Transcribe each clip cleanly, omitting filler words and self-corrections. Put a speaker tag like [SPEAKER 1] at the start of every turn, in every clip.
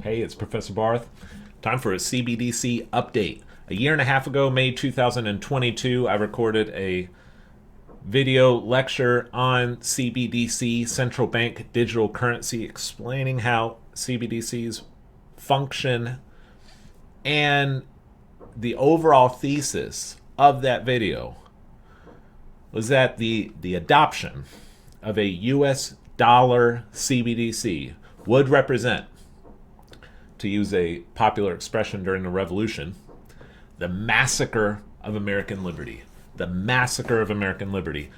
[SPEAKER 1] Hey, it's Professor Barth. Time for a CBDC update. A year and a half ago, May 2022, I recorded a video lecture on CBDC, central bank digital currency, explaining how CBDCs function. And the overall thesis of that video was that the adoption of a US dollar CBDC would represent, to use a popular expression during the revolution, the massacre of American liberty. The massacre of American liberty.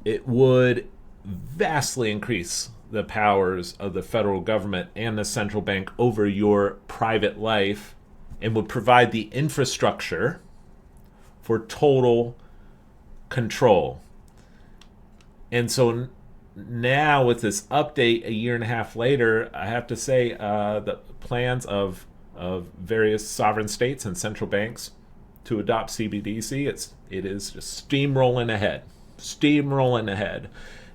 [SPEAKER 1] It would vastly increase the powers of the federal government and the central bank over your private life and would provide the infrastructure for total control. And so now with this update a year and a half later, I have to say the plans of various sovereign states and central banks to adopt CBDC, it is just steamrolling ahead.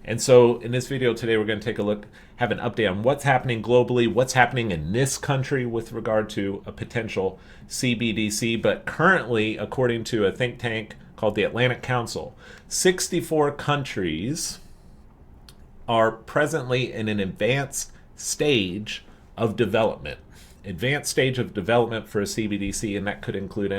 [SPEAKER 1] And so in this video today, we're going to take a look, have an update on what's happening globally, what's happening in this country with regard to a potential CBDC. But currently, according to a think tank called the Atlantic Council, 64 countries are presently in an advanced stage of development. Advanced stage of development for a CBDC, and that could include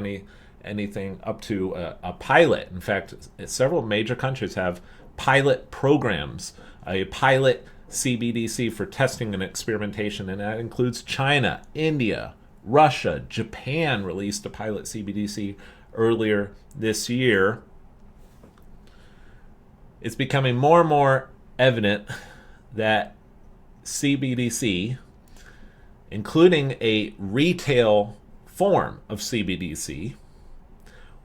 [SPEAKER 1] anything up to a pilot. In fact, several major countries have pilot programs, a pilot CBDC for testing and experimentation, and that includes China, India, Russia, Japan released a pilot CBDC earlier this year. It's becoming more and more evident that CBDC, including a retail form of CBDC,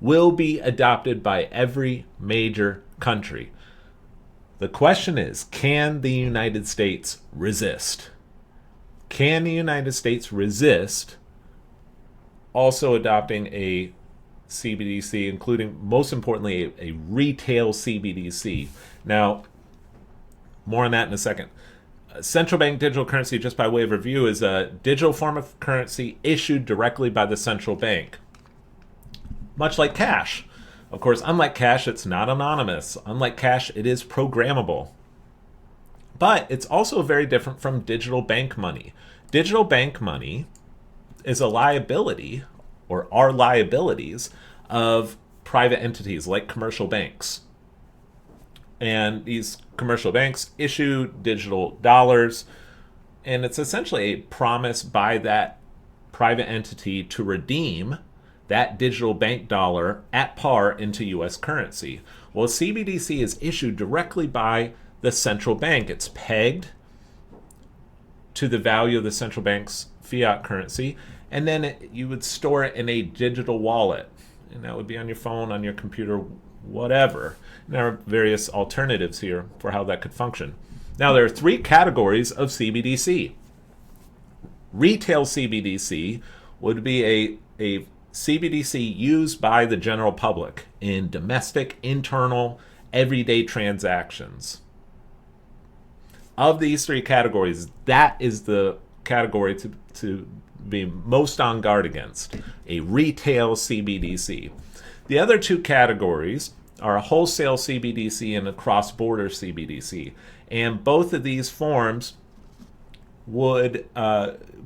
[SPEAKER 1] will be adopted by every major country. The question is, can the United States resist? Can the United States resist also adopting a CBDC, including, most importantly, a retail CBDC? Now, more on that in a second. Central bank digital currency, just by way of review, is a digital form of currency issued directly by the central bank. Much like cash. Of course, unlike cash, it's not anonymous. Unlike cash, it is programmable. But it's also very different from digital bank money. Digital bank money is a liability, or are liabilities, of private entities like commercial banks. And these commercial banks issue digital dollars, and it's essentially a promise by that private entity to redeem that digital bank dollar at par into US currency. Well, CBDC is issued directly by the central bank. It's pegged to the value of the central bank's fiat currency, and then you would store it in a digital wallet. And that would be on your phone, on your computer, whatever. And there are various alternatives here for how that could function. Now, there are three categories of CBDC. Retail CBDC would be a CBDC used by the general public in domestic, internal, everyday transactions. Of these three categories, that is the category to be most on guard against, a retail CBDC. The other two categories are a wholesale CBDC and a cross-border CBDC. And both of these forms would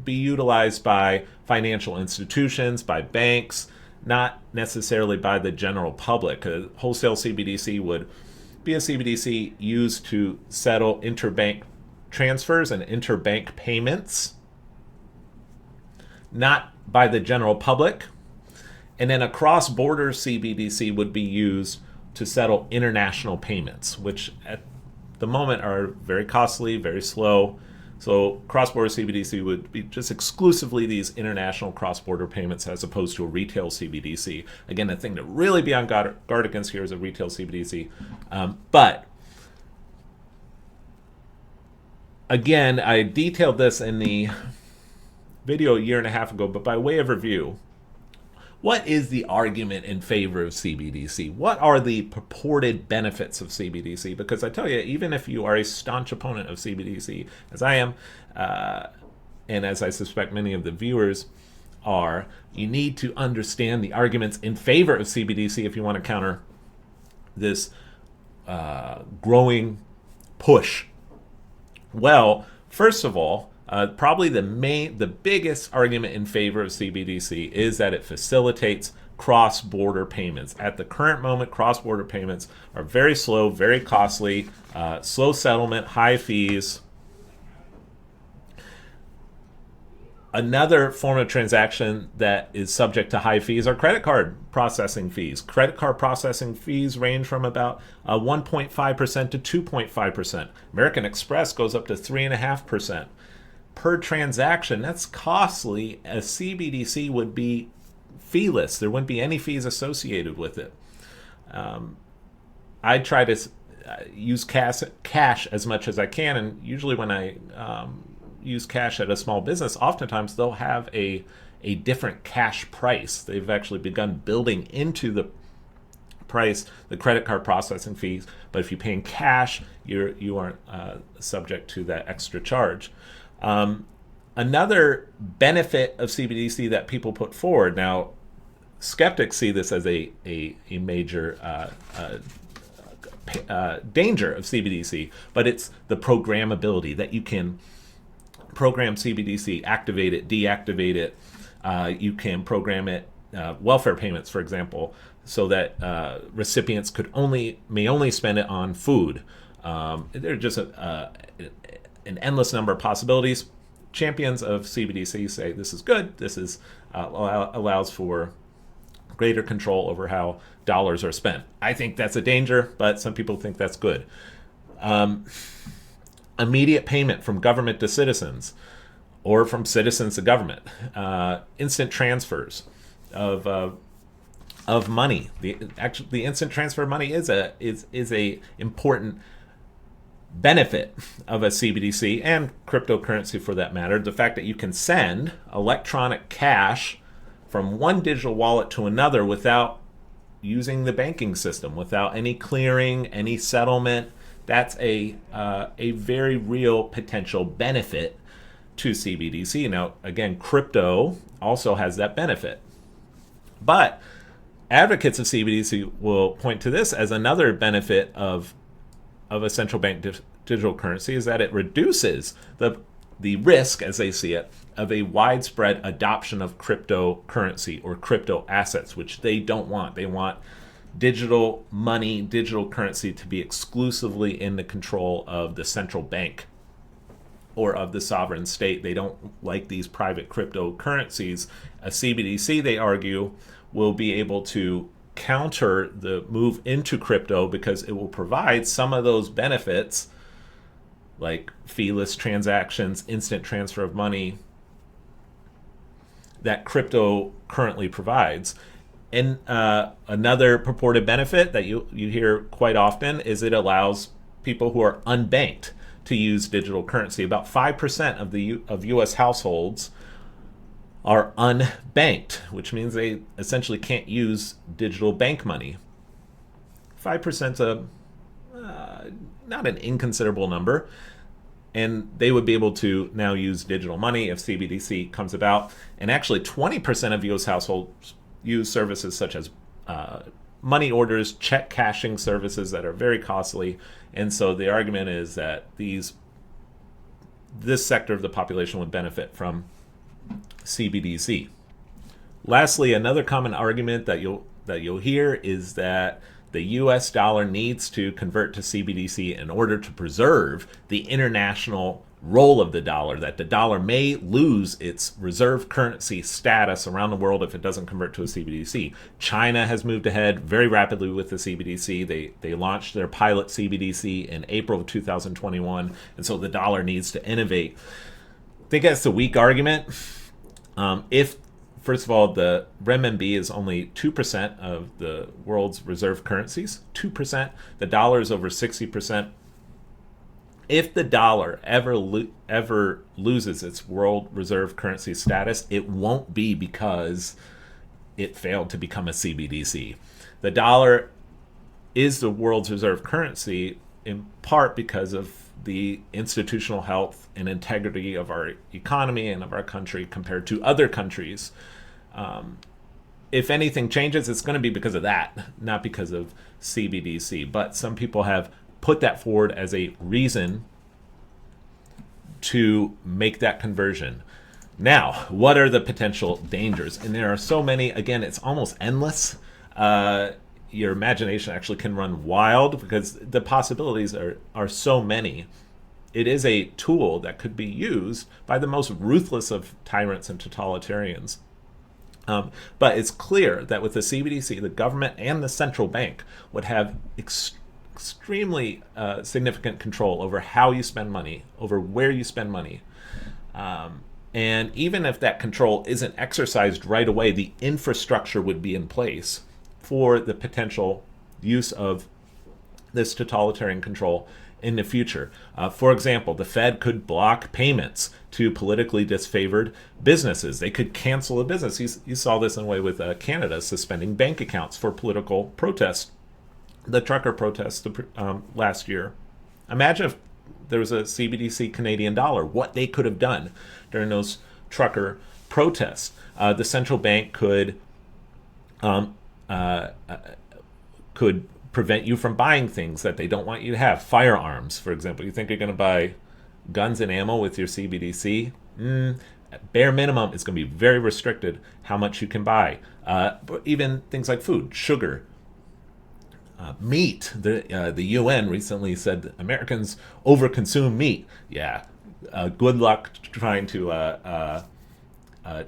[SPEAKER 1] be utilized by financial institutions, by banks, not necessarily by the general public. A wholesale CBDC would be a CBDC used to settle interbank transfers and interbank payments, not by the general public. And then a cross-border CBDC would be used to settle international payments, which at the moment are very costly, very slow. So cross-border CBDC would be just exclusively these international cross-border payments as opposed to a retail CBDC. Again, the thing to really be on guard against here is a retail CBDC. But again, I detailed this in the video a year and a half ago, but by way of review, what is the argument in favor of CBDC? What are the purported benefits of CBDC? Because I tell you, even if you are a staunch opponent of CBDC, as I am, and as I suspect many of the viewers are, you need to understand the arguments in favor of CBDC if you want to counter this growing push. Well, first of all, probably the biggest argument in favor of CBDC is that it facilitates cross-border payments. At the current moment, cross-border payments are very slow, very costly, slow settlement, high fees. Another form of transaction that is subject to high fees are credit card processing fees. Credit card processing fees range from about 1.5% to 2.5%. American Express goes up to 3.5% per transaction. That's costly. A CBDC would be feeless. There wouldn't be any fees associated with it. I try to use cash as much as I can, and usually when I use cash at a small business, oftentimes they'll have a different cash price. They've actually begun building into the price the credit card processing fees, but if you pay in cash, you aren't subject to that extra charge. Another benefit of CBDC that people put forward, now skeptics see this as a major danger of CBDC, but it's the programmability, that you can program CBDC, activate it, deactivate it. You can program it, welfare payments, for example, so that recipients may only spend it on food. There are just an endless number of possibilities. Champions of CBDC say this is good. This is allows for greater control over how dollars are spent. I think that's a danger, but some people think that's good. Immediate payment from government to citizens, or from citizens to government. Instant transfers of money. The instant transfer of money is a important benefit of a CBDC and cryptocurrency for that matter. The fact that you can send electronic cash from one digital wallet to another without using the banking system, without any clearing, any settlement. That's a very real potential benefit to CBDC. Now, again, crypto also has that benefit. But advocates of CBDC will point to this as another benefit of a central bank digital currency, is that it reduces the risk, as they see it, of a widespread adoption of cryptocurrency or crypto assets, which they don't want. They want digital money, digital currency to be exclusively in the control of the central bank or of the sovereign state. They don't like these private cryptocurrencies. A CBDC, they argue, will be able to counter the move into crypto because it will provide some of those benefits like feeless transactions, instant transfer of money, that crypto currently provides. And another purported benefit that you hear quite often is it allows people who are unbanked to use digital currency. About 5% of U.S. households are unbanked, which means they essentially can't use digital bank money. 5% is not an inconsiderable number, and they would be able to now use digital money if CBDC comes about. And actually 20% of U.S. households use services such as money orders, check cashing services that are very costly. And so the argument is that this sector of the population would benefit from CBDC. Lastly, another common argument that you'll hear is that the US dollar needs to convert to CBDC in order to preserve the international role of the dollar, that the dollar may lose its reserve currency status around the world if it doesn't convert to a CBDC. China has moved ahead very rapidly with the CBDC. They launched their pilot CBDC in April of 2021, and so the dollar needs to innovate. I think that's a weak argument. If first of all, the renminbi is only 2% of the world's reserve currencies. 2%. The dollar is over 60%. If the dollar ever loses its world reserve currency status, it won't be because it failed to become a CBDC. The dollar is the world's reserve currency in part because of the institutional health and integrity of our economy and of our country compared to other countries. If anything changes, it's going to be because of that, not because of CBDC. But some people have put that forward as a reason to make that conversion. Now, what are the potential dangers? And there are so many. Again, it's almost endless. Your imagination actually can run wild because the possibilities are so many. It is a tool that could be used by the most ruthless of tyrants and totalitarians. But it's clear that with the CBDC, the government and the central bank would have extremely significant control over how you spend money, over where you spend money. And even if that control isn't exercised right away, the infrastructure would be in place for the potential use of this totalitarian control in the future. For example, the Fed could block payments to politically disfavored businesses. They could cancel a business. You saw this in a way with Canada suspending bank accounts for political protests. The trucker protests last year. Imagine if there was a CBDC Canadian dollar, what they could have done during those trucker protests. The central bank could prevent you from buying things that they don't want you to have. Firearms, for example. You think you're going to buy guns and ammo with your CBDC? Bare minimum is going to be very restricted how much you can buy. But even things like food, sugar, meat. The UN recently said that Americans overconsume meat. Yeah, good luck trying to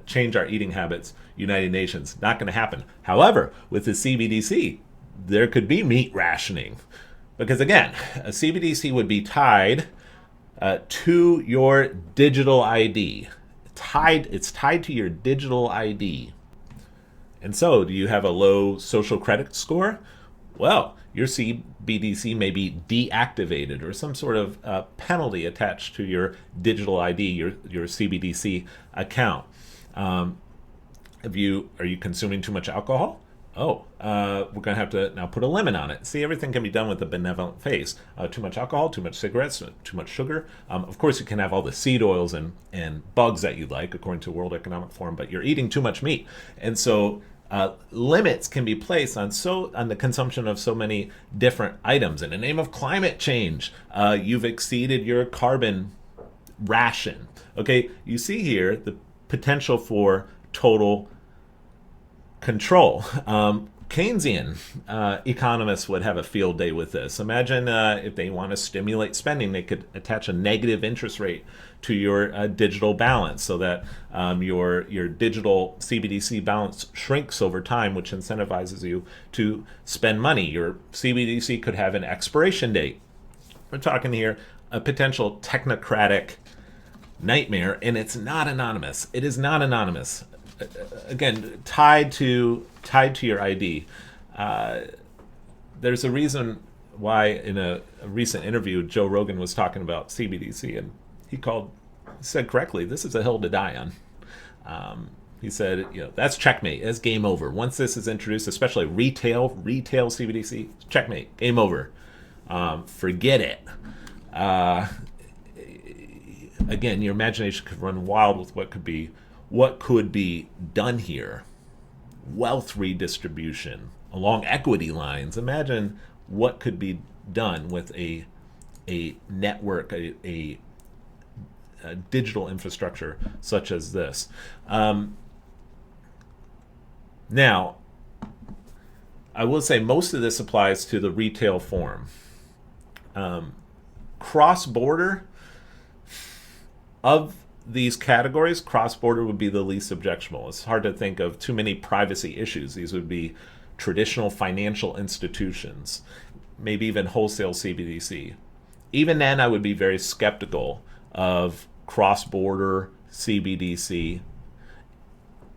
[SPEAKER 1] change our eating habits. United Nations, not going to happen. However, with the CBDC, there could be meat rationing. Because again, a CBDC would be tied to your digital ID. It's tied to your digital ID. And so, do you have a low social credit score? Well, your CBDC may be deactivated or some sort of penalty attached to your digital ID, your CBDC account. Are you consuming too much alcohol? We're going to have to now put a limit on it. See, everything can be done with a benevolent face. Too much alcohol, too much cigarettes, too much sugar. Of course, you can have all the seed oils and bugs that you'd like, according to World Economic Forum, but you're eating too much meat. And so limits can be placed on the consumption of so many different items. In the name of climate change, you've exceeded your carbon ration. Okay, you see here the potential for total control. Keynesian economists would have a field day with this. Imagine if they want to stimulate spending, they could attach a negative interest rate to your digital balance so that your digital CBDC balance shrinks over time, which incentivizes you to spend money. Your CBDC could have an expiration date. We're talking here a potential technocratic nightmare, and it's not anonymous. It is not anonymous. Again, tied to your ID. There's a reason why in a recent interview Joe Rogan was talking about CBDC, and he said correctly, this is a hill to die on. He said, that's checkmate. It's game over. Once this is introduced, especially retail CBDC, checkmate, game over. Forget it. Again, your imagination could run wild with what could be done here. Wealth redistribution along equity lines. Imagine what could be done with a network, a digital infrastructure such as this. Now, I will say most of this applies to the retail form. Cross-border, of these categories, cross-border would be the least objectionable. It's hard to think of too many privacy issues. These would be traditional financial institutions, maybe even wholesale CBDC. Even then, I would be very skeptical of cross-border CBDC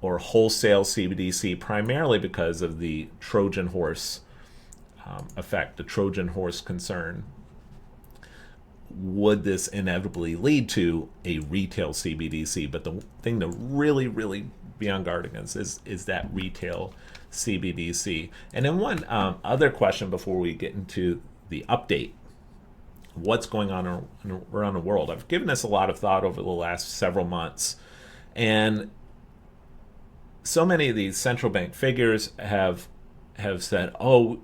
[SPEAKER 1] or wholesale CBDC, primarily because of the Trojan horse effect, the Trojan horse concern. Would this inevitably lead to a retail CBDC? But the thing to really, really be on guard against is that retail CBDC. And then one other question before we get into the update what's going on around the world. I've given this a lot of thought over the last several months, and so many of these central bank figures have said, "Oh,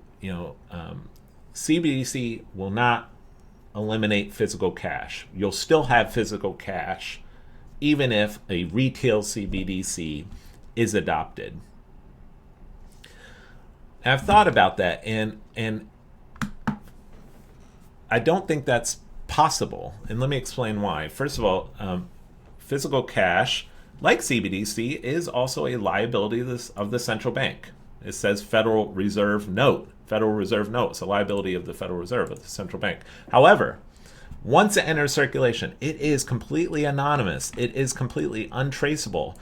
[SPEAKER 1] CBDC will not eliminate physical cash. You'll still have physical cash, even if a retail CBDC is adopted." And I've thought about that, and I don't think that's possible. And let me explain why. First of all, physical cash, like CBDC, is also a liability of the central bank. It says Federal Reserve Note. Federal Reserve Note. It's a liability of the Federal Reserve, of the central bank. However, once it enters circulation, it is completely anonymous. It is completely untraceable.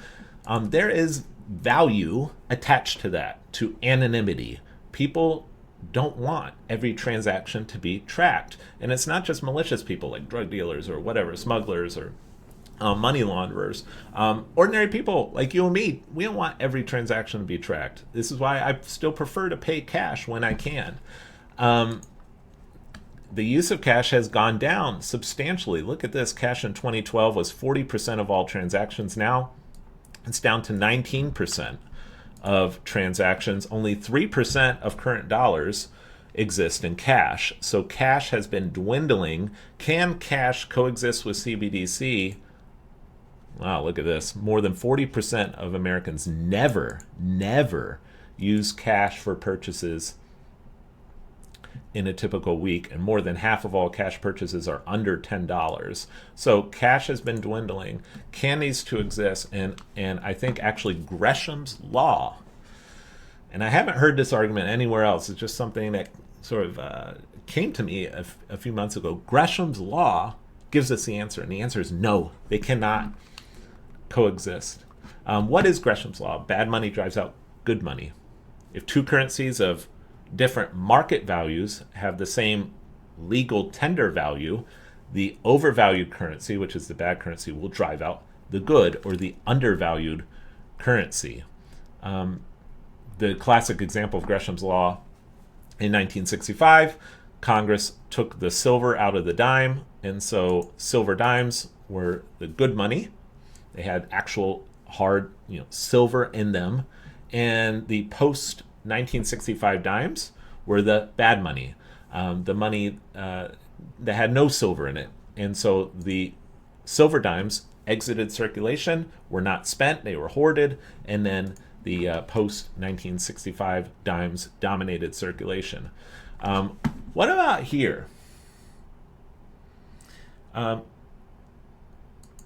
[SPEAKER 1] There is value attached to that, to anonymity. People don't want every transaction to be tracked. And it's not just malicious people like drug dealers or whatever, smugglers or money launderers. Ordinary people like you and me, we don't want every transaction to be tracked. This is why I still prefer to pay cash when I can. The use of cash has gone down substantially. Look at this. Cash in 2012 was 40% of all transactions. Now it's down to 19% of transactions. Only 3% of current dollars exist in cash. So cash has been dwindling. Can cash coexist with CBDC? Wow, look at this. More than 40% of Americans never use cash for purchases in a typical week, and more than half of all cash purchases are under $10. So cash has been dwindling. Can these two exist? And I think actually Gresham's law, and I haven't heard this argument anywhere else, it's just something that sort of came to me a few months ago. Gresham's law gives us the answer, and the answer is no, they cannot coexist. What is Gresham's law? Bad money drives out good money. If two currencies of different market values have the same legal tender value, the overvalued currency, which is the bad currency, will drive out the good or the undervalued currency. The classic example of Gresham's law, in 1965, Congress took the silver out of the dime, and so silver dimes were the good money. They had actual hard, silver in them, and the post 1965 dimes were the bad money, the money that had no silver in it. And so the silver dimes exited circulation, were not spent, they were hoarded, and then the post 1965 dimes dominated circulation. What about here?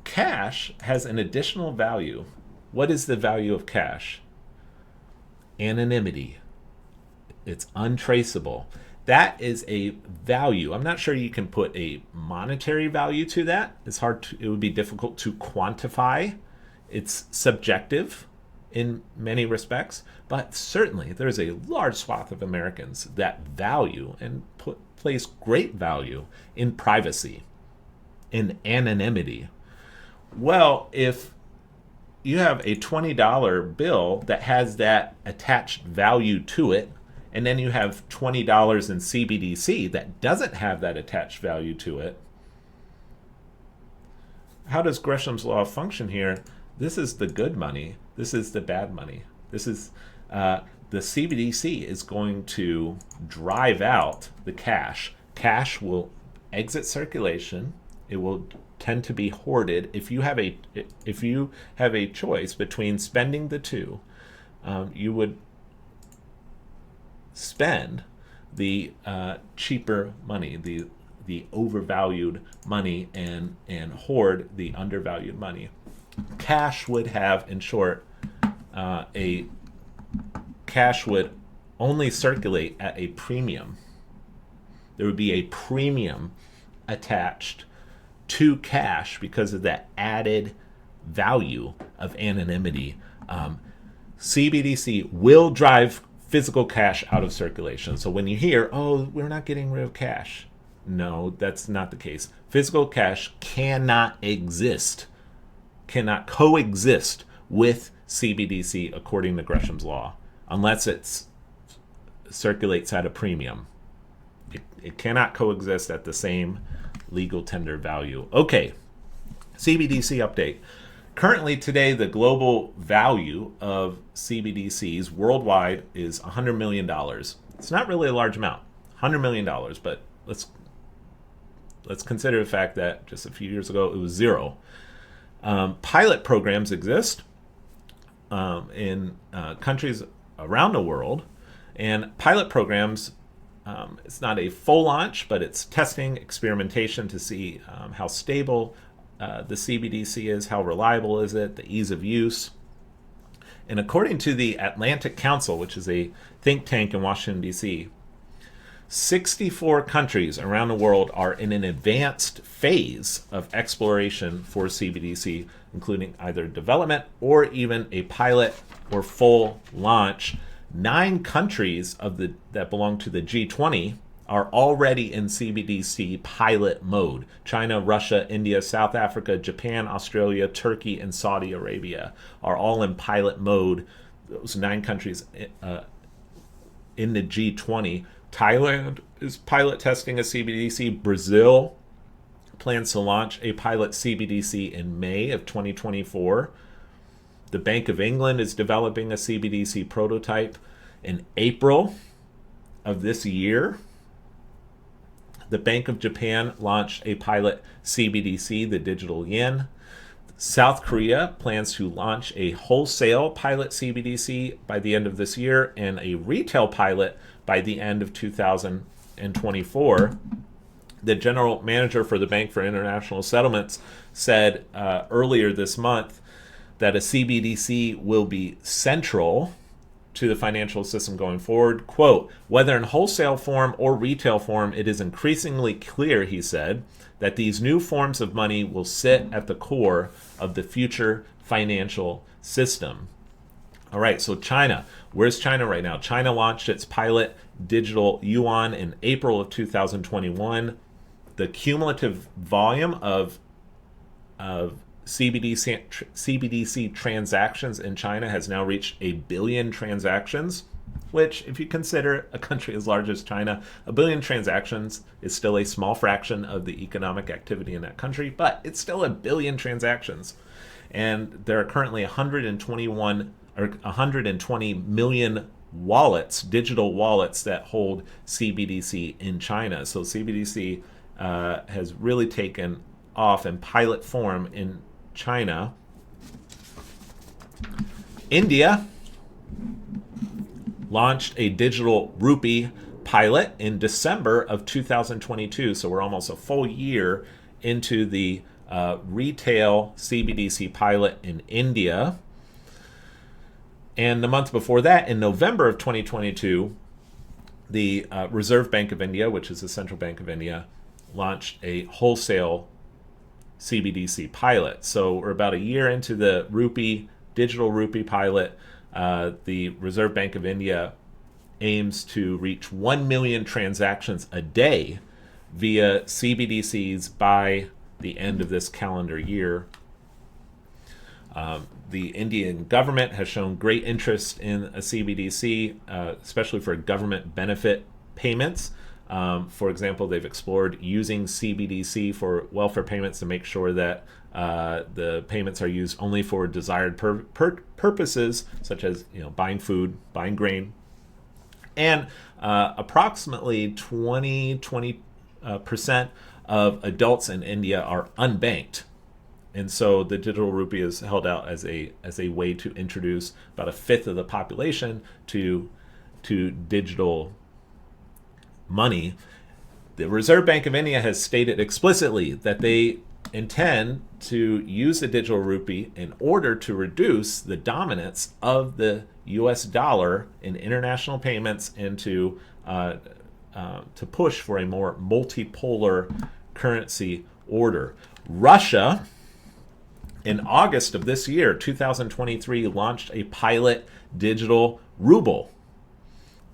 [SPEAKER 1] Cash has an additional value. What is the value of cash? Anonymity. It's untraceable. That is a value. I'm not sure you can put a monetary value to that. It would be difficult to quantify. It's subjective in many respects, but certainly there's a large swath of Americans that value and place great value in privacy, in anonymity. Well, if you have a $20 bill that has that attached value to it, and then you have $20 in CBDC that doesn't have that attached value to it, how does Gresham's law function here? This is the good money. This is the bad money. This is the CBDC is going to drive out the cash. Cash will exit circulation. It will tend to be hoarded. If you have a choice between spending the two, you would spend the cheaper money, the overvalued money, and hoard the undervalued money. Cash would have, in short, cash would only circulate at a premium. There would be a premium attached to cash because of that added value of anonymity. CBDC will drive physical cash out of circulation. So when you hear, oh, we're not getting rid of cash, no, that's not the case. Physical cash cannot coexist with CBDC according to Gresham's law, unless it circulates at a premium. It cannot coexist at the same legal tender value. Okay, CBDC update. Currently today, the global value of CBDCs worldwide is $100 million. It's not really a large amount, $100 million, but let's consider the fact that just a few years ago it was zero. Pilot programs exist in countries around the world, and pilot programs, it's not a full launch, but it's testing, experimentation to see how stable the CBDC is, how reliable is it, the ease of use. And according to the Atlantic Council, which is a think tank in Washington, D.C., 64 countries around the world are in an advanced phase of exploration for CBDC, including either development or even a pilot or full launch. 9 countries that belong to the G20 are already in CBDC pilot mode. China, Russia, India, South Africa, Japan, Australia, Turkey, and Saudi Arabia are all in pilot mode. Those 9 countries in the G20. Thailand is pilot testing a CBDC. Brazil plans to launch a pilot CBDC in May of 2024. The Bank of England is developing a CBDC prototype. In April of this year, the Bank of Japan launched a pilot CBDC, the digital yen. South Korea plans to launch a wholesale pilot CBDC by the end of this year and a retail pilot by the end of 2024. The general manager for the Bank for International Settlements said earlier this month that a CBDC will be central to the financial system going forward. Quote, whether in wholesale form or retail form, it is increasingly clear, he said, that these new forms of money will sit at the core of the future financial system. All right, so China. Where's China right now? China launched its pilot digital yuan in April of 2021. The cumulative volume of CBDC transactions in China has now reached 1 billion transactions, which, if you consider a country as large as China, 1 billion transactions is still a small fraction of the economic activity in that country, but it's still 1 billion transactions. And there are currently 120 million wallets, digital wallets, that hold CBDC in China. So CBDC has really taken off in pilot form in China. India launched a digital rupee pilot in December of 2022. So we're almost a full year into the retail CBDC pilot in India. And the month before that, in November of 2022, the Reserve Bank of India, which is the central bank of India, launched a wholesale CBDC pilot. So we're about a year into the digital rupee pilot. The Reserve Bank of India aims to reach 1 million transactions a day via CBDCs by the end of this calendar year. The Indian government has shown great interest in a CBDC, especially for government benefit payments. For example, they've explored using CBDC for welfare payments to make sure that the payments are used only for desired purposes, such as buying food, buying grain. And approximately 20% of adults in India are unbanked. And so the digital rupee is held out as a way to introduce about 1/5 of the population to digital money. The Reserve Bank of India has stated explicitly that they intend to use the digital rupee in order to reduce the dominance of the US dollar in international payments and to push for a more multipolar currency order. Russia, in August of this year, 2023, launched a pilot digital ruble.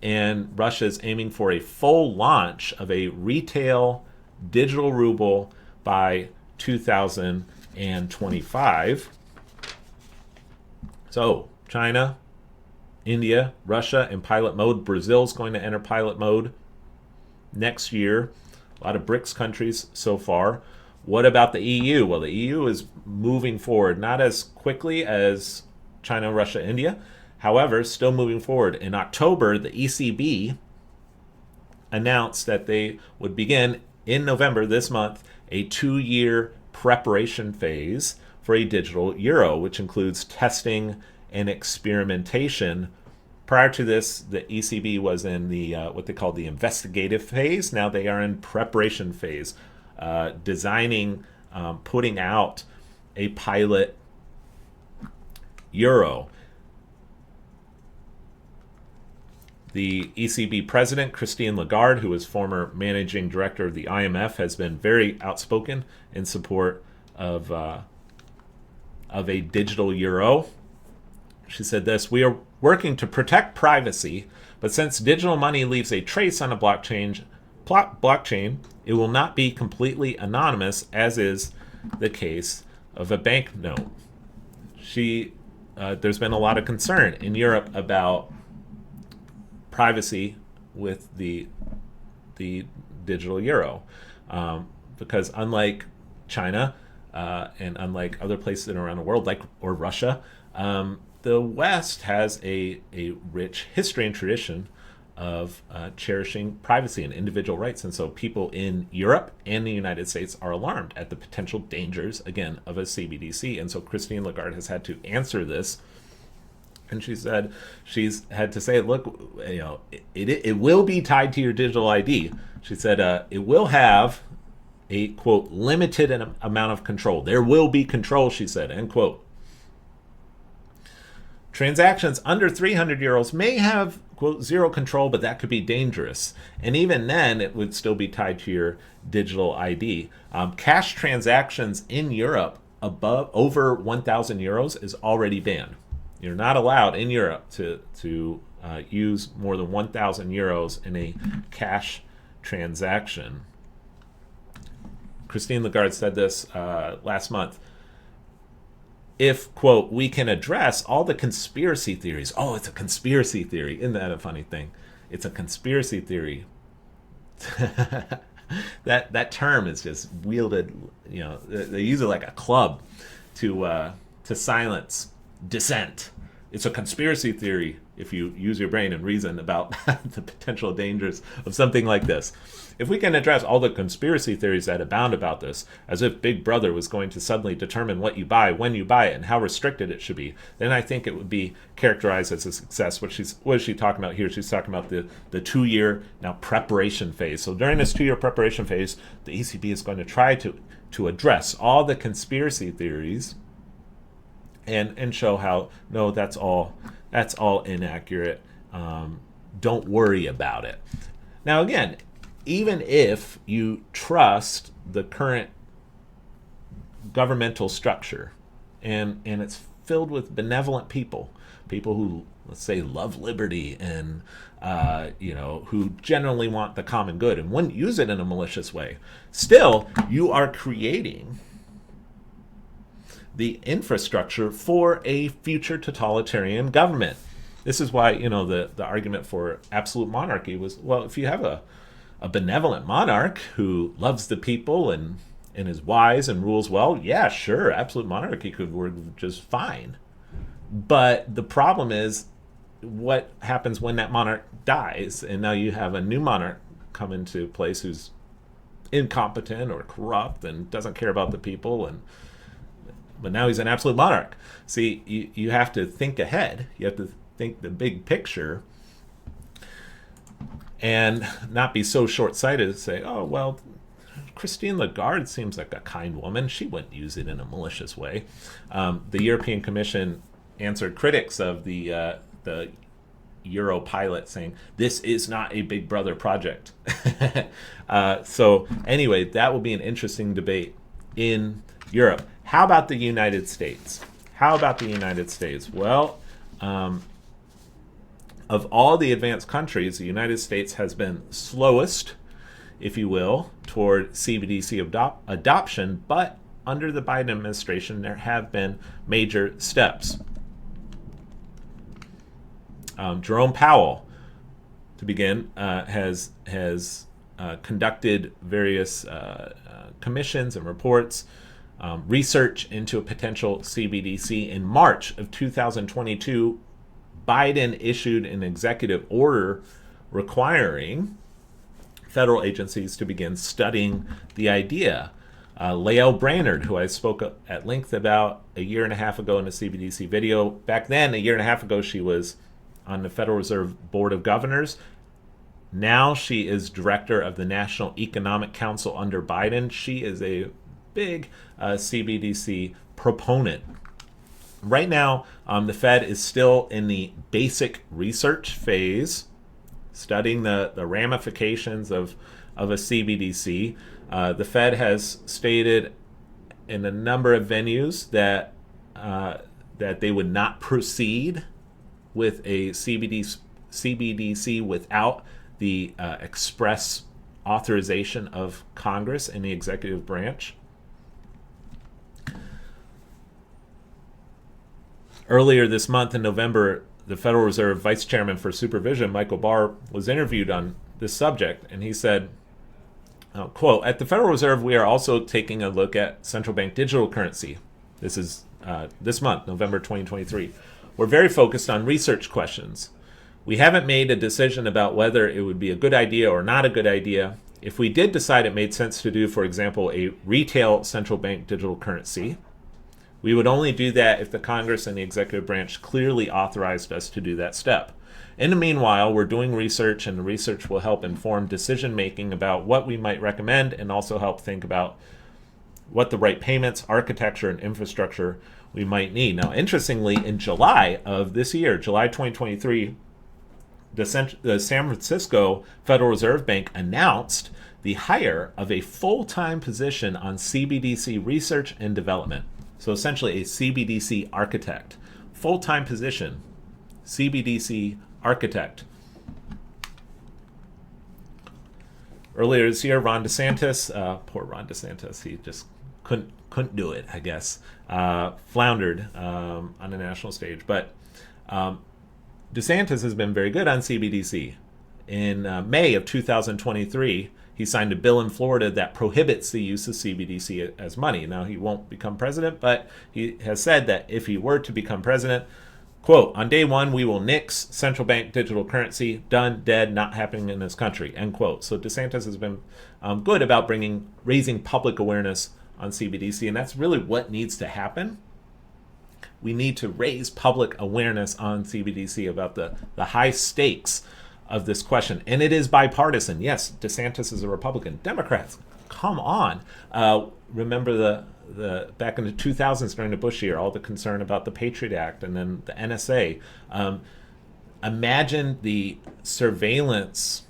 [SPEAKER 1] And Russia is aiming for a full launch of a retail digital ruble by 2025. So China, India, Russia in pilot mode. Brazil's going to enter pilot mode. next year. A lot of BRICS countries so far. What about the EU? Well, the EU is moving forward, not as quickly as China, Russia, India. However, still moving forward. In October, the ECB announced that they would begin in November this month a 2-year preparation phase for a digital euro, which includes testing and experimentation. Prior to this, the ECB was in the what they call the investigative phase. Now they are in preparation phase, designing, putting out a pilot euro. The ECB president, Christine Lagarde, who is former managing director of the IMF, has been very outspoken in support of a digital euro. She said this: "We are working to protect privacy, but since digital money leaves a trace on a blockchain, it will not be completely anonymous, as is the case of a banknote." There's been a lot of concern in Europe about privacy with the digital euro, because unlike China and unlike other places around the world, or Russia, the West has a rich history and tradition of cherishing privacy and individual rights, and so people in Europe and the United States are alarmed at the potential dangers, again, of a CBDC. And so Christine Lagarde has had to answer this. And she said she's had to say, look, it will be tied to your digital ID. She said it will have a, quote, limited amount of control. There will be control, she said, end quote. Transactions under 300 euros may have, quote, zero control, but that could be dangerous. And even then, it would still be tied to your digital ID. Cash transactions in Europe over 1,000 euros is already banned. You're not allowed in Europe to use more than 1,000 euros in a cash transaction. Christine Lagarde said this last month. If, quote, we can address all the conspiracy theories. Oh, it's a conspiracy theory. Isn't that a funny thing? It's a conspiracy theory. that term is just wielded, they use it like a club to silence dissent. It's a conspiracy theory if you use your brain and reason about the potential dangers of something like this. If we can address all the conspiracy theories that abound about this, as if Big Brother was going to suddenly determine what you buy, when you buy it, and how restricted it should be, then I think it would be characterized as a success. What is she talking about here? She's talking about the 2-year now preparation phase. So during this 2-year preparation phase, the ECB is going to try to address all the conspiracy theories and show how, no, that's all inaccurate. Don't worry about it. Now, again, even if you trust the current governmental structure and it's filled with benevolent people who, let's say, love liberty and who generally want the common good and wouldn't use it in a malicious way, still you are creating the infrastructure for a future totalitarian government. This is why, the argument for absolute monarchy was, well, if you have a benevolent monarch who loves the people and is wise and rules well, yeah, sure, absolute monarchy could work just fine. But the problem is what happens when that monarch dies, and now you have a new monarch come into place who's incompetent or corrupt and doesn't care about the people, but now he's an absolute monarch. See, you have to think ahead. You have to think the big picture and not be so short-sighted to say, oh, well, Christine Lagarde seems like a kind woman. She wouldn't use it in a malicious way. The European Commission answered critics of the Euro pilot saying, this is not a Big Brother project. So anyway, that will be an interesting debate in Europe. How about the United States? Well, of all the advanced countries, the United States has been slowest, if you will, toward CBDC adoption, but under the Biden administration, there have been major steps. Jerome Powell, to begin, has conducted various commissions and reports, research into a potential CBDC. In March of 2022, Biden issued an executive order requiring federal agencies to begin studying the idea. Lael Brainerd, who I spoke at length about a year and a half ago in a CBDC video. Back then, a year and a half ago, she was on the Federal Reserve Board of Governors. Now she is director of the National Economic Council under Biden. She is a big CBDC proponent. Right now, the Fed is still in the basic research phase, studying the ramifications of a CBDC. The Fed has stated in a number of venues that they would not proceed with a CBDC without the express authorization of Congress and the executive branch. Earlier this month in November, the Federal Reserve Vice Chairman for Supervision, Michael Barr, was interviewed on this subject, and he said, quote, "At the Federal Reserve, we are also taking a look at central bank digital currency." This is this month, November 2023. "We're very focused on research questions. We haven't made a decision about whether it would be a good idea or not a good idea. If we did decide it made sense to do, for example, a retail central bank digital currency, we would only do that if the Congress and the executive branch clearly authorized us to do that step. In the meanwhile, we're doing research, and the research will help inform decision-making about what we might recommend and also help think about what the right payments, architecture, and infrastructure we might need." Now, interestingly, in July of this year, July 2023, the San Francisco Federal Reserve Bank announced the hire of a full-time position on CBDC research and development. So essentially a CBDC architect. Full-time position, CBDC architect. Earlier this year, Ron DeSantis, poor Ron DeSantis, he just couldn't do it, I guess. Floundered on the national stage. But DeSantis has been very good on CBDC. In May of 2023, he signed a bill in Florida that prohibits the use of CBDC as money. Now, he won't become president, but he has said that if he were to become president, quote, "On day one, we will nix central bank digital currency. Done, dead, not happening in this country," end quote. So DeSantis has been good about raising public awareness on CBDC, and that's really what needs to happen. We need to raise public awareness on CBDC about the high stakes of this question. And it is bipartisan. Yes, DeSantis is a Republican. Democrats, come on. Remember the back in the 2000s during the Bush year, all the concern about the Patriot Act and then the NSA. Imagine the surveillance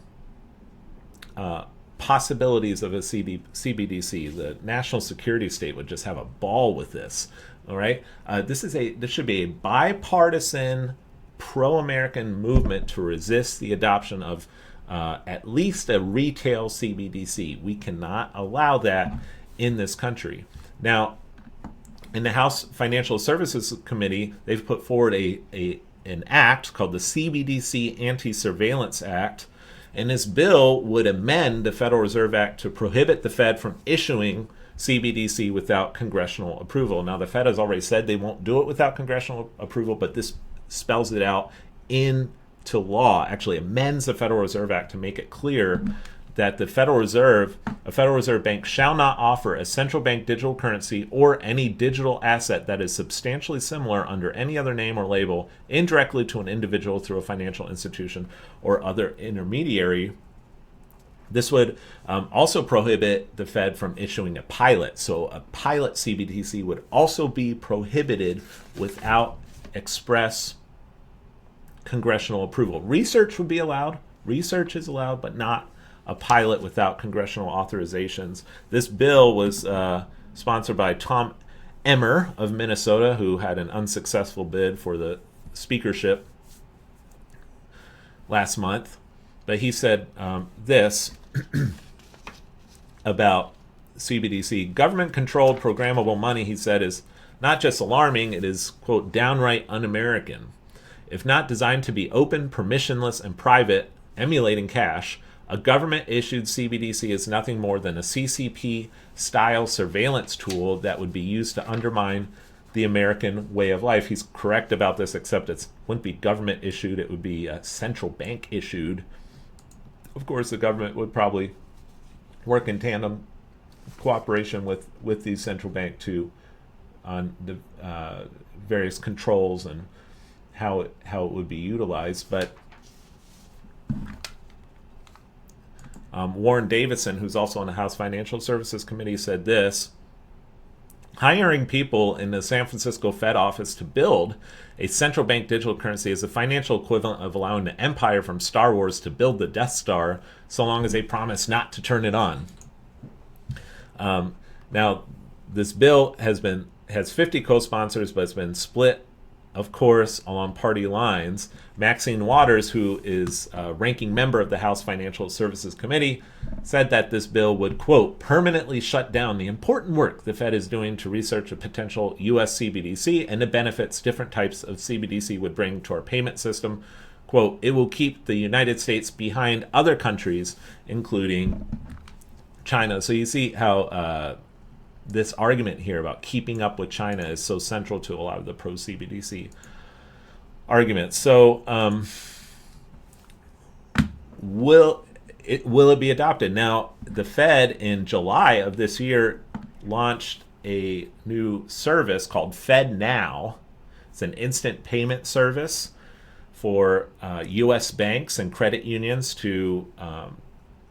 [SPEAKER 1] possibilities of a CBDC. The national security state would just have a ball with this. All right, this should be a bipartisan, pro-American movement to resist the adoption of at least a retail CBDC. We cannot allow that in this country. Now, in the House Financial Services Committee, they've put forward an act called the CBDC Anti-Surveillance Act, and this bill would amend the Federal Reserve Act to prohibit the Fed from issuing CBDC without congressional approval. Now, the Fed has already said they won't do it without congressional approval, but this spells it out into law, actually amends the Federal Reserve Act to make it clear that a Federal Reserve Bank shall not offer a central bank digital currency or any digital asset that is substantially similar under any other name or label indirectly to an individual through a financial institution or other intermediary. This would also prohibit the Fed from issuing a pilot. So a pilot CBDC would also be prohibited without express congressional approval. Research would be allowed. Research is allowed, but not a pilot without congressional authorizations. This bill was sponsored by Tom Emmer of Minnesota, who had an unsuccessful bid for the speakership last month. But he said this about CBDC. Government-controlled programmable money, he said, is not just alarming, it is, quote, downright un-American. If not designed to be open, permissionless, and private, emulating cash, A government-issued CBDC is nothing more than a CCP-style surveillance tool that would be used to undermine the American way of life. He's correct about this, except it wouldn't be government-issued. It would be central bank-issued. Of course, the government would probably work in tandem, cooperation with the central bank too, on the various controls and how it would be utilized. But Warren Davidson, who's also on the House Financial Services Committee, said this: hiring people in the San Francisco Fed office to build a central bank digital currency is the financial equivalent of allowing the Empire from Star Wars to build the Death Star, so long as they promise not to turn it on. Now, this bill has 50 co-sponsors, but it's been split, of course, along party lines. Maxine Waters, who is a ranking member of the House Financial Services Committee, said that this bill would, quote, permanently shut down the important work the Fed is doing to research a potential U.S. CBDC and the benefits different types of CBDC would bring to our payment system. Quote, it will keep the United States behind other countries, including China. So you see how this argument here about keeping up with China is so central to a lot of the pro-CBDC arguments. So will it be adopted? Now, the Fed in July of this year launched a new service called FedNow. It's an instant payment service for U.S. banks and credit unions to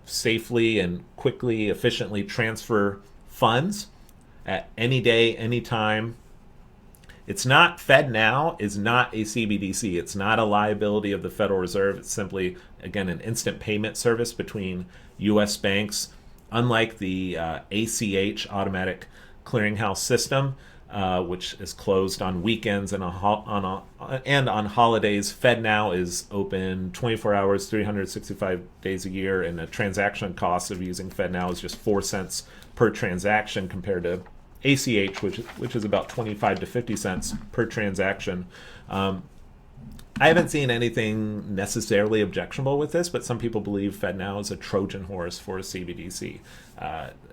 [SPEAKER 1] safely and quickly, efficiently transfer funds at any day, any time. It's not, FedNow is not a CBDC. It's not a liability of the Federal Reserve. It's simply, again, an instant payment service between U.S. banks. Unlike the ACH, Automatic Clearinghouse System, which is closed on weekends and on holidays, FedNow is open 24 hours, 365 days a year, and the transaction cost of using FedNow is just 4 cents per transaction compared to ACH, which is about 25 to 50 cents per transaction. I haven't seen anything necessarily objectionable with this, but some people believe FedNow is a Trojan horse for a CBDC.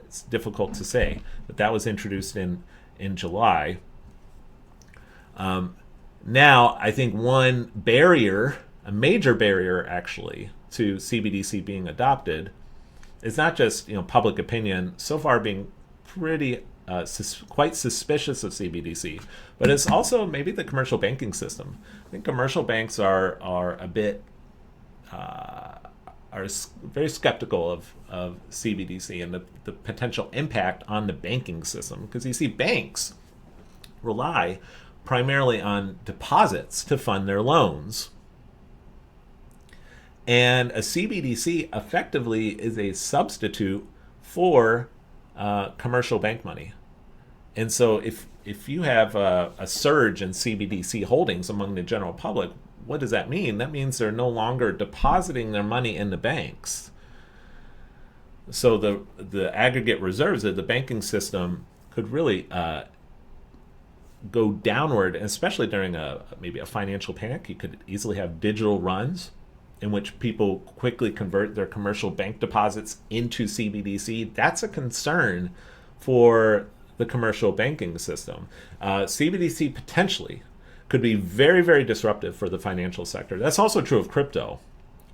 [SPEAKER 1] It's difficult to say, but that was introduced in July. Now, I think one barrier, a major barrier actually, to CBDC being adopted is not just public opinion so far being pretty quite suspicious of CBDC, but it's also maybe the commercial banking system. I think commercial banks are a bit very skeptical of CBDC and the potential impact on the banking system, because you see banks rely primarily on deposits to fund their loans. And a CBDC effectively is a substitute for commercial bank money. And so if you have a surge in CBDC holdings among the general public, what does that mean? That means they're no longer depositing their money in the banks. So the aggregate reserves of the banking system could really go downward, especially during maybe a financial panic. You could easily have digital runs in which people quickly convert their commercial bank deposits into CBDC. That's a concern for the commercial banking system. CBDC potentially could be very, very disruptive for the financial sector. That's also true of crypto.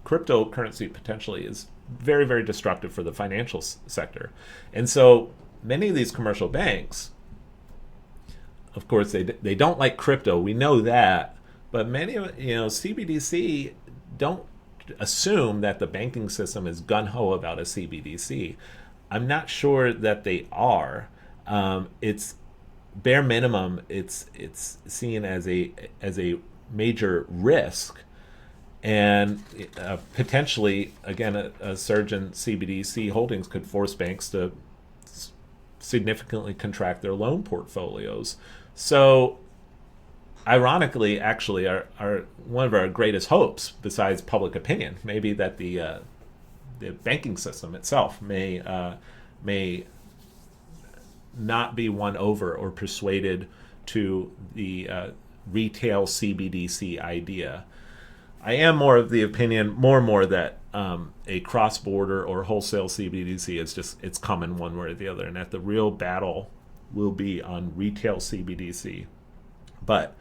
[SPEAKER 1] Cryptocurrency potentially is very, very destructive for the financial sector. And so many of these commercial banks, of course, they don't like crypto. We know that. But many of CBDC don't assume that the banking system is gung-ho about a CBDC. I'm not sure that they are. It's bare minimum. It's seen as a major risk, and potentially, again, a surge in CBDC holdings could force banks to significantly contract their loan portfolios. So, ironically, actually, our one of our greatest hopes, besides public opinion, may be that the banking system itself may not be won over or persuaded to the retail CBDC idea. I am more of the opinion, more and more, that a cross-border or wholesale CBDC. It's coming one way or the other, and that the real battle will be on retail CBDC. But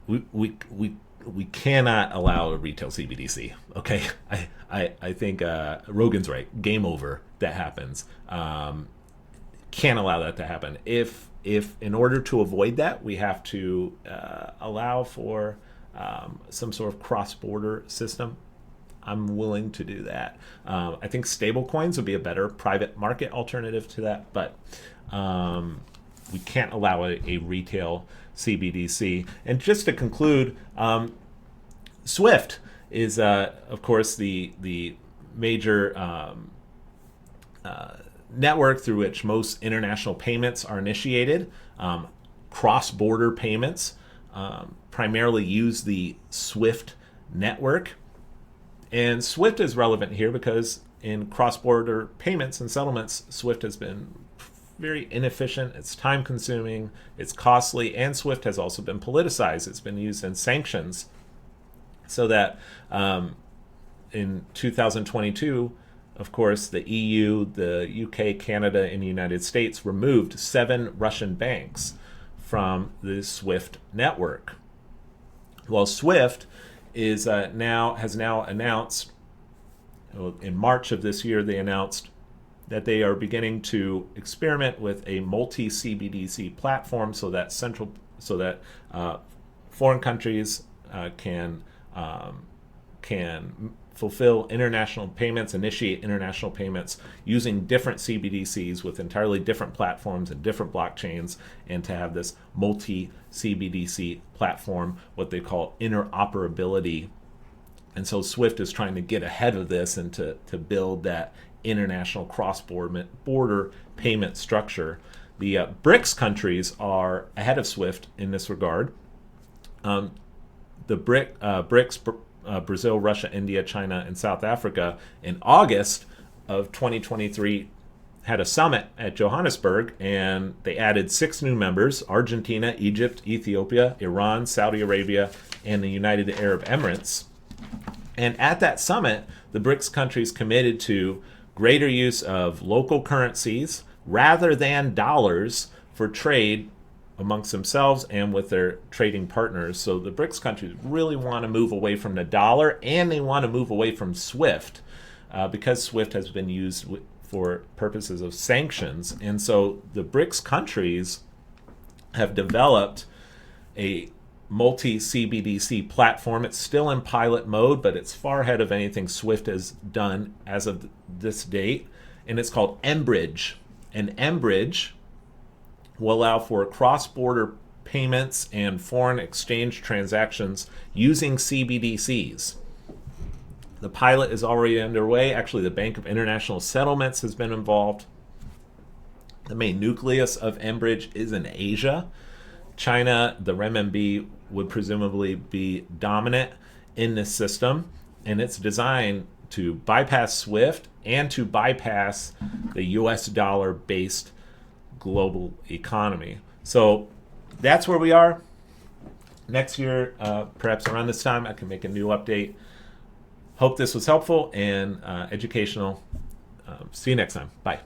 [SPEAKER 1] we cannot allow a retail CBDC. Okay, I think Rogan's right. Game over. That happens. Can't allow that to happen. If in order to avoid that, we have to allow for some sort of cross-border system, I'm willing to do that. I think stable coins would be a better private market alternative to that, but we can't allow a retail CBDC. And just to conclude, SWIFT is, of course, the major network through which most international payments are initiated. Cross-border payments primarily use the SWIFT network. And SWIFT is relevant here because in cross-border payments and settlements, SWIFT has been very inefficient, it's time-consuming, it's costly, and SWIFT has also been politicized. It's been used in sanctions so that in 2022, of course, the EU, the UK, Canada, and the United States removed 7 Russian banks from the SWIFT network. Well, SWIFT has now announced, in March of this year, they announced that they are beginning to experiment with a multi-CBDC platform so that foreign countries can fulfill international payments, initiate international payments using different CBDCs with entirely different platforms and different blockchains, and to have this multi-CBDC platform, what they call interoperability. And so SWIFT is trying to get ahead of this and to build that international cross-border payment structure. The BRICS countries are ahead of SWIFT in this regard. The BRICS, Brazil, Russia, India, China, and South Africa, in August of 2023 had a summit at Johannesburg, and they added 6 new members: Argentina, Egypt, Ethiopia, Iran, Saudi Arabia, and the United Arab Emirates. And at that summit, the BRICS countries committed to greater use of local currencies rather than dollars for trade amongst themselves and with their trading partners. So the BRICS countries really want to move away from the dollar, and they want to move away from SWIFT because SWIFT has been used for purposes of sanctions. And so the BRICS countries have developed a multi-CBDC platform. It's still in pilot mode, but it's far ahead of anything SWIFT has done as of this date. And it's called mBridge. And mBridge will allow for cross-border payments and foreign exchange transactions using CBDCs. The pilot is already underway. Actually, the Bank of International Settlements has been involved. The main nucleus of mBridge is in Asia. China, the renminbi would presumably be dominant in this system, and it's designed to bypass SWIFT and to bypass the US dollar-based global economy. So that's where we are. Next year, perhaps around this time, I can make a new update. Hope this was helpful and educational. See you next time. Bye.